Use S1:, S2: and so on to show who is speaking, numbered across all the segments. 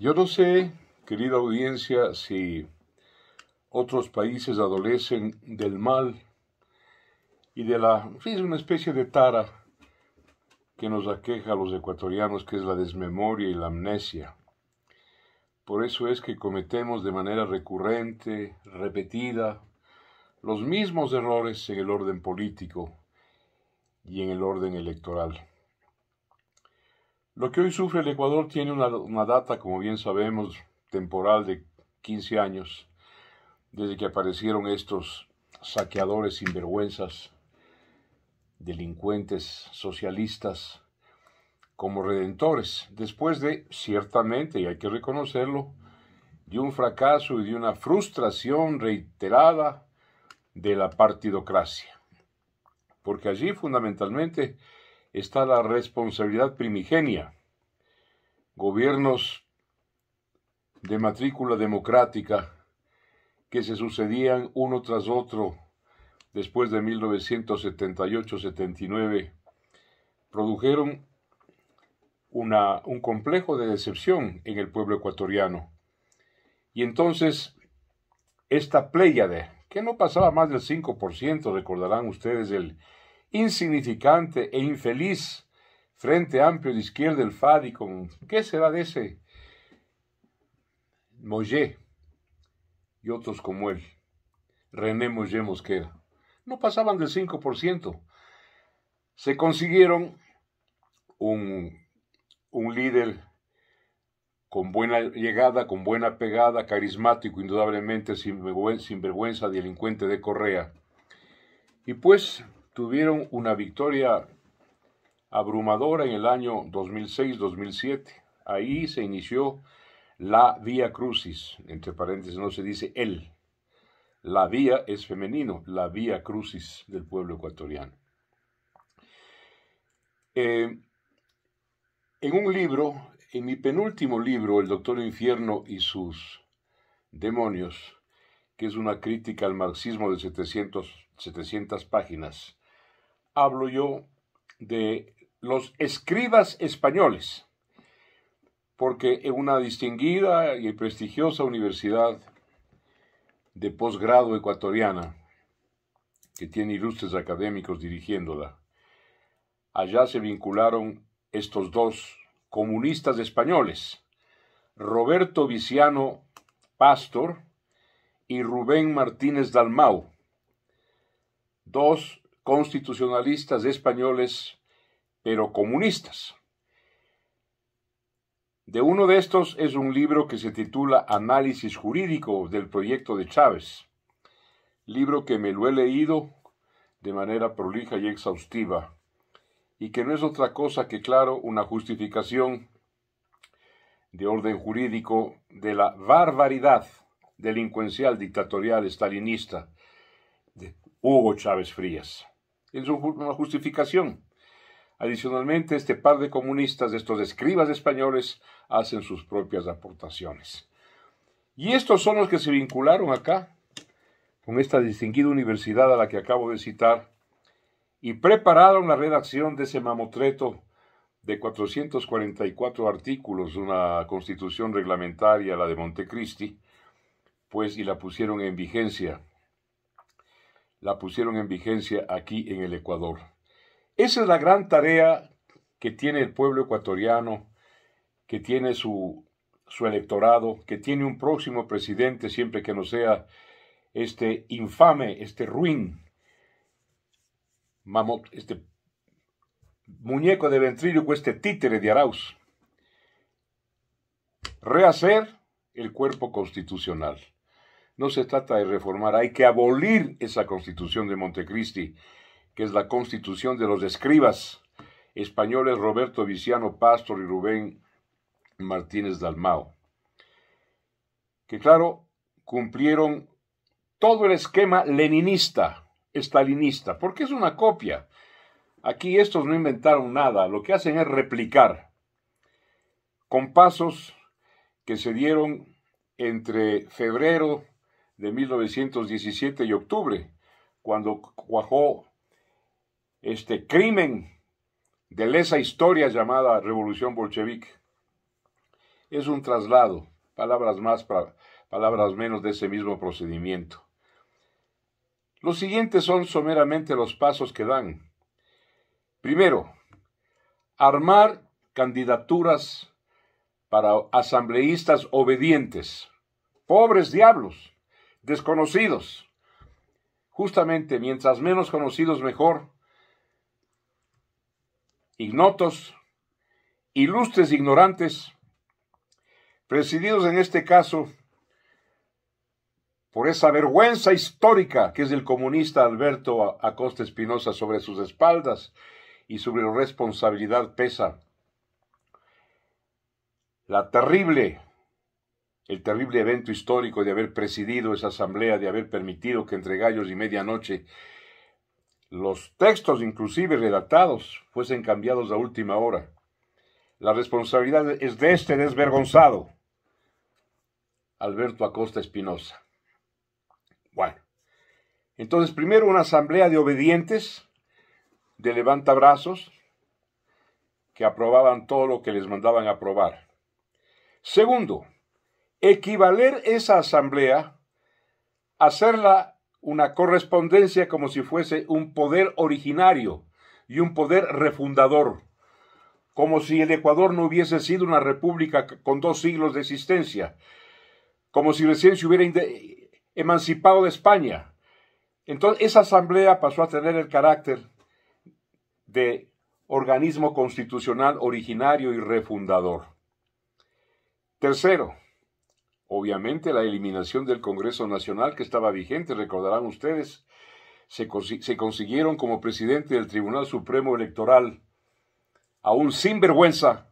S1: Yo no sé, querida audiencia, si otros países adolecen del mal y de sí, es una especie de tara que nos aqueja a los ecuatorianos, que es la desmemoria y la amnesia. Por eso es que cometemos de manera recurrente, repetida, los mismos errores en el orden político y en el orden electoral. Lo que hoy sufre el Ecuador tiene una data, como bien sabemos, temporal de 15 años, desde que aparecieron estos saqueadores sinvergüenzas, delincuentes socialistas, como redentores, después de, ciertamente, y hay que reconocerlo, de un fracaso y de una frustración reiterada de la partidocracia. Porque allí fundamentalmente está la responsabilidad primigenia. Gobiernos de matrícula democrática que se sucedían uno tras otro después de 1978-79, produjeron un complejo de decepción en el pueblo ecuatoriano. Y entonces, esta pléyade, que no pasaba más del 5%, recordarán ustedes, el insignificante e infeliz Frente Amplio de Izquierda, el FADI, con ¿qué será de ese Mollé y otros como él, René Mollé Mosquera? No pasaban del 5%. Se consiguieron un líder con buena llegada, con buena pegada, carismático, indudablemente, sin vergüenza, delincuente de Correa. Y pues tuvieron una victoria abrumadora en el año 2006-2007. Ahí se inició la Vía Crucis, entre paréntesis no se dice él. La vía es femenino, la Vía Crucis del pueblo ecuatoriano. En un libro, en mi penúltimo libro, El Doctor Infierno y sus demonios, que es una crítica al marxismo de 700 páginas, hablo yo de los escribas españoles, porque en una distinguida y prestigiosa universidad de posgrado ecuatoriana, que tiene ilustres académicos dirigiéndola, allá se vincularon estos dos comunistas españoles, Roberto Viciano Pastor y Rubén Martínez Dalmau, dos constitucionalistas españoles, pero comunistas. De uno de estos es un libro que se titula Análisis Jurídico del Proyecto de Chávez, libro que me lo he leído de manera prolija y exhaustiva, y que no es otra cosa que, claro, una justificación de orden jurídico de la barbaridad delincuencial, dictatorial, estalinista de Hugo Chávez Frías. Es una justificación. Adicionalmente, este par de comunistas, estos escribas españoles, hacen sus propias aportaciones. Y estos son los que se vincularon acá, con esta distinguida universidad a la que acabo de citar, y prepararon la redacción de ese mamotreto de 444 artículos, una constitución reglamentaria, la de Montecristi, pues, y la pusieron en vigencia. La pusieron en vigencia aquí en el Ecuador. Esa es la gran tarea que tiene el pueblo ecuatoriano, que tiene su electorado, que tiene un próximo presidente, siempre que no sea este infame, este ruin, este muñeco de ventríloco, este títere de Arauz. Rehacer el cuerpo constitucional. No se trata de reformar, hay que abolir esa constitución de Montecristi, que es la constitución de los escribas españoles Roberto Viciano Pastor y Rubén Martínez Dalmau, que claro, cumplieron todo el esquema leninista, estalinista, porque es una copia. Aquí estos no inventaron nada, lo que hacen es replicar, con pasos que se dieron entre febrero de 1917 y octubre, cuando cuajó este crimen de lesa historia llamada Revolución Bolchevique. es un traslado, palabras más, palabras menos de ese mismo procedimiento. Los siguientes son someramente los pasos que dan. Primero, armar candidaturas para asambleístas obedientes, pobres diablos, desconocidos. Justamente, mientras menos conocidos mejor, ignotos, ilustres ignorantes, presididos en este caso por esa vergüenza histórica que es el comunista Alberto Acosta Espinosa. Sobre sus espaldas y sobre la responsabilidad pesa el terrible evento histórico de haber presidido esa asamblea, de haber permitido que entre gallos y medianoche los textos, inclusive redactados, fuesen cambiados a última hora. La responsabilidad es de este desvergonzado Alberto Acosta Espinosa. Bueno, entonces primero una asamblea de obedientes, de levantabrazos, que aprobaban todo lo que les mandaban aprobar. Segundo, equivaler esa asamblea a hacerla una correspondencia como si fuese un poder originario y un poder refundador, como si el Ecuador no hubiese sido una república con 2 siglos de existencia, como si recién se hubiera emancipado de España. Entonces esa asamblea pasó a tener el carácter de organismo constitucional originario y refundador. Tercero, obviamente la eliminación del Congreso Nacional que estaba vigente, recordarán ustedes, se consiguieron como presidente del Tribunal Supremo Electoral a un sinvergüenza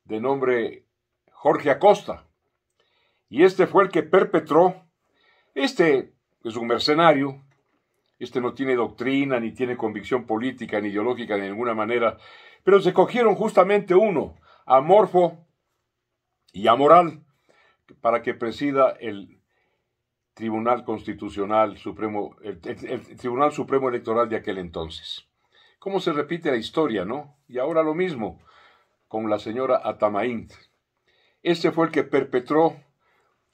S1: de nombre Jorge Acosta. Y este fue el que perpetró, este es un mercenario, este no tiene doctrina, ni tiene convicción política, ni ideológica de ninguna manera, pero se cogieron justamente uno, amorfo y amoral, para que presida el Tribunal Constitucional Supremo, el Tribunal Supremo Electoral de aquel entonces. ¿Cómo se repite la historia, no? Y ahora lo mismo con la señora Atamaín. Este fue el que perpetró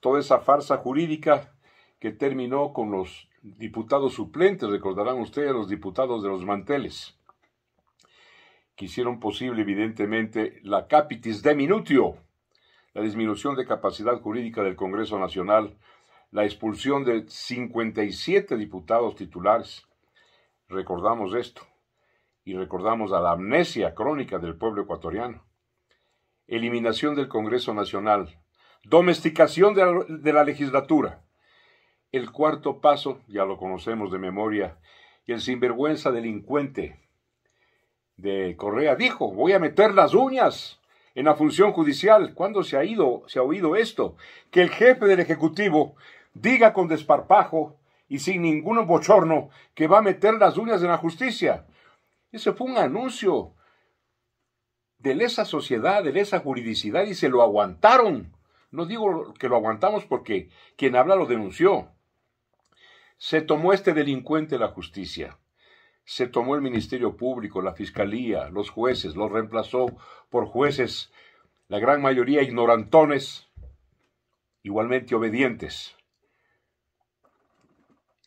S1: toda esa farsa jurídica que terminó con los diputados suplentes, recordarán ustedes, los diputados de los manteles, que hicieron posible evidentemente la capitis deminutio, la disminución de capacidad jurídica del Congreso Nacional, la expulsión de 57 diputados titulares. Recordamos esto, y recordamos a la amnesia crónica del pueblo ecuatoriano. Eliminación del Congreso Nacional, domesticación de la legislatura. El cuarto paso, ya lo conocemos de memoria, y el sinvergüenza delincuente de Correa dijo: voy a meter las uñas en la función judicial. ¿Cuándo se ha oído esto? Que el jefe del Ejecutivo diga con desparpajo y sin ningún bochorno que va a meter las uñas en la justicia. Ese fue un anuncio de lesa sociedad, de lesa juridicidad, y se lo aguantaron. No digo que lo aguantamos porque quien habla lo denunció. Se tomó este delincuente la justicia, se tomó el Ministerio Público, la Fiscalía, los jueces, los reemplazó por jueces, la gran mayoría ignorantones, igualmente obedientes.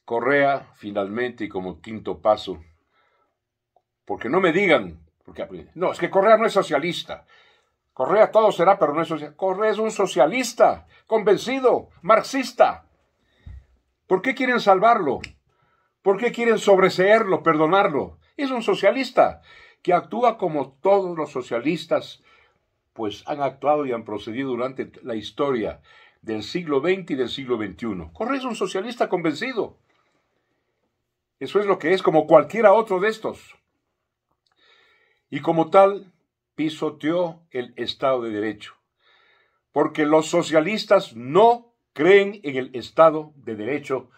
S1: Correa, finalmente, y como quinto paso, porque no me digan, no, es que Correa no es socialista. Correa todo será, pero no es socialista. Correa es un socialista, convencido, marxista. ¿Por qué quieren salvarlo? ¿Por qué quieren sobreseerlo, perdonarlo? Es un socialista que actúa como todos los socialistas pues han actuado y han procedido durante la historia del siglo XX y del siglo XXI. Correa es un socialista convencido. Eso es lo que es, como cualquiera otro de estos. Y como tal, pisoteó el Estado de Derecho. Porque los socialistas no creen en el Estado de Derecho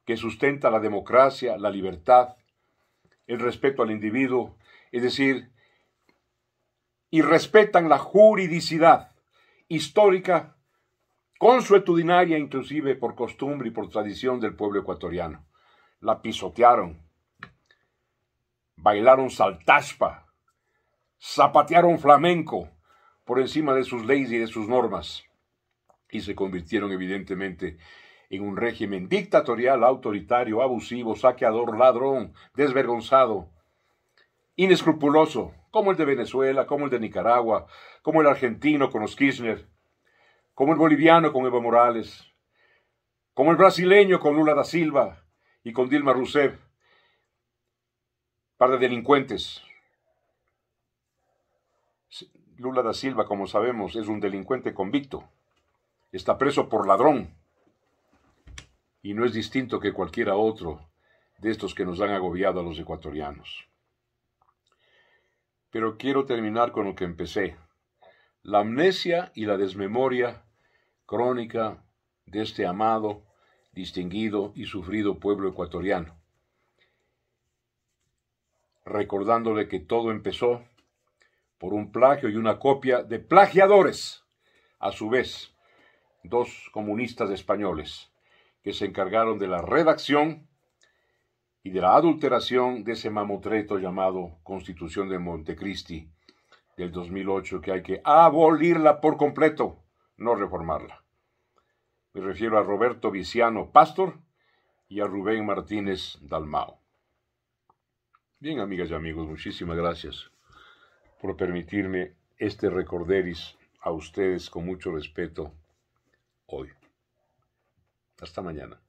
S1: que sustenta la democracia, la libertad, el respeto al individuo, es decir, y respetan la juridicidad histórica, consuetudinaria inclusive por costumbre y por tradición del pueblo ecuatoriano. La pisotearon, bailaron saltashpa, zapatearon flamenco, por encima de sus leyes y de sus normas, y se convirtieron evidentemente en un régimen dictatorial, autoritario, abusivo, saqueador, ladrón, desvergonzado, inescrupuloso, como el de Venezuela, como el de Nicaragua, como el argentino con los Kirchner, como el boliviano con Evo Morales, como el brasileño con Lula da Silva y con Dilma Rousseff, par de delincuentes. Lula da Silva, como sabemos, es un delincuente convicto. Está preso por ladrón. Y no es distinto que cualquiera otro de estos que nos han agobiado a los ecuatorianos. Pero quiero terminar con lo que empecé. La amnesia y la desmemoria crónica de este amado, distinguido y sufrido pueblo ecuatoriano. Recordándole que todo empezó por un plagio y una copia de plagiadores, a su vez, dos comunistas españoles, que se encargaron de la redacción y de la adulteración de ese mamotreto llamado Constitución de Montecristi del 2008, que hay que abolirla por completo, no reformarla. Me refiero a Roberto Viciano Pastor y a Rubén Martínez Dalmao. Bien, amigas y amigos, muchísimas gracias por permitirme este recorderis a ustedes con mucho respeto hoy. Hasta mañana.